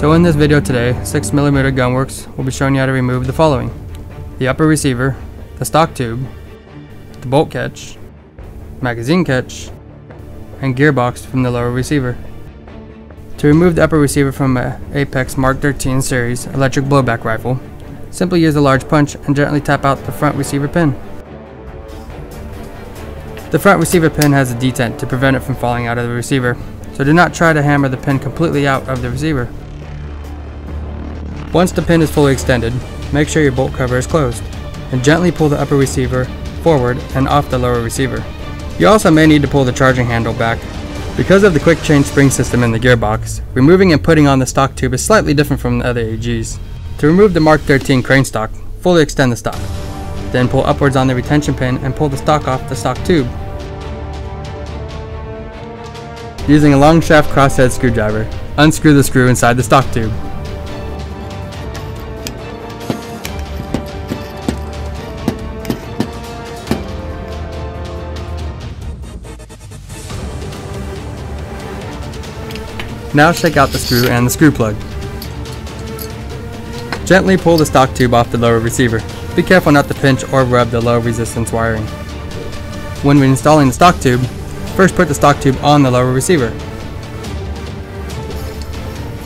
So in this video today, 6mm Gunworks will be showing you how to remove the following: the upper receiver, the stock tube, the bolt catch, magazine catch, and gearbox from the lower receiver. To remove the upper receiver from an Apex Mark 13 series electric blowback rifle, simply use a large punch and gently tap out the front receiver pin. The front receiver pin has a detent to prevent it from falling out of the receiver, so do not try to hammer the pin completely out of the receiver. Once the pin is fully extended, make sure your bolt cover is closed, and gently pull the upper receiver forward and off the lower receiver. You also may need to pull the charging handle back. Because of the quick change spring system in the gearbox, removing and putting on the stock tube is slightly different from the other AGs. To remove the Mark 13 crane stock, fully extend the stock. Then pull upwards on the retention pin and pull the stock off the stock tube. Using a long shaft crosshead screwdriver, unscrew the screw inside the stock tube. Now shake out the screw and the screw plug. Gently pull the stock tube off the lower receiver. Be careful not to pinch or rub the low resistance wiring. When installing the stock tube, first put the stock tube on the lower receiver.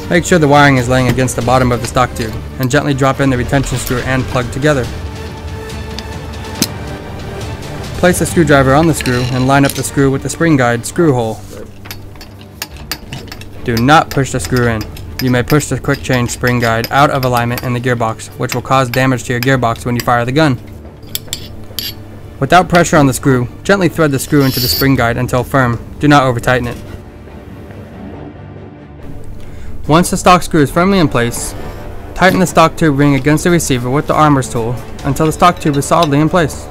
Make sure the wiring is laying against the bottom of the stock tube, and gently drop in the retention screw and plug together. Place the screwdriver on the screw and line up the screw with the spring guide screw hole. Do not push the screw in. You may push the quick change spring guide out of alignment in the gearbox, which will cause damage to your gearbox when you fire the gun. Without pressure on the screw, gently thread the screw into the spring guide until firm. Do not over tighten it. Once the stock screw is firmly in place, tighten the stock tube ring against the receiver with the armor's tool until the stock tube is solidly in place.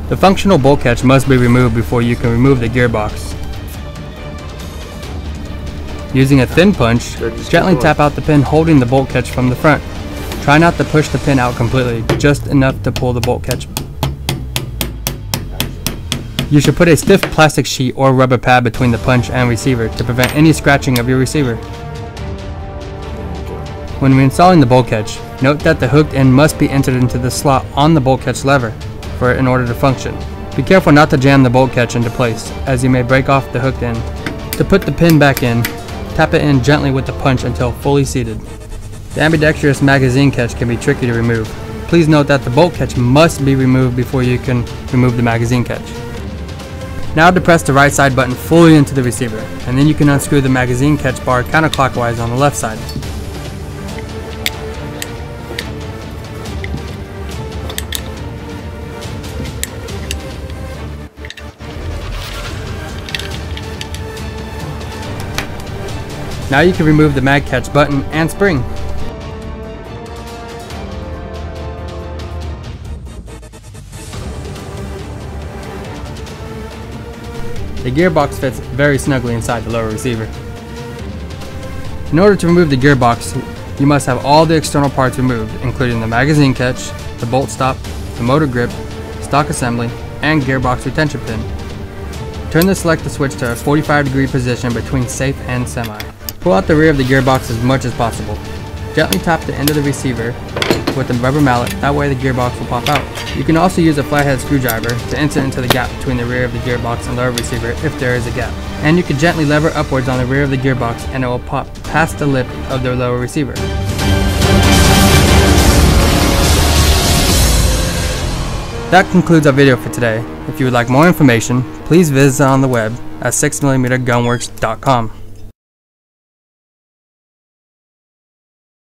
The functional bolt catch must be removed before you can remove the gearbox. Using a thin punch, gently tap out the pin holding the bolt catch from the front. Try not to push the pin out completely, just enough to pull the bolt catch. You should put a stiff plastic sheet or rubber pad between the punch and receiver to prevent any scratching of your receiver. When reinstalling the bolt catch, note that the hooked end must be entered into the slot on the bolt catch lever for it in order to function. Be careful not to jam the bolt catch into place, as you may break off the hooked end. To put the pin back in, tap it in gently with the punch until fully seated. The ambidextrous magazine catch can be tricky to remove. Please note that the bolt catch must be removed before you can remove the magazine catch. Now depress the right side button fully into the receiver, and then you can unscrew the magazine catch bar counterclockwise on the left side. Now you can remove the mag catch button and spring. The gearbox fits very snugly inside the lower receiver. In order to remove the gearbox, you must have all the external parts removed, including the magazine catch, the bolt stop, the motor grip, stock assembly, and gearbox retention pin. Turn the selector switch to a 45-degree position between safe and semi. Pull out the rear of the gearbox as much as possible. Gently tap the end of the receiver with the rubber mallet, that way the gearbox will pop out. You can also use a flathead screwdriver to enter into the gap between the rear of the gearbox and lower receiver if there is a gap. And you can gently lever upwards on the rear of the gearbox and it will pop past the lip of the lower receiver. That concludes our video for today. If you would like more information, please visit on the web at 6mmgunworks.com.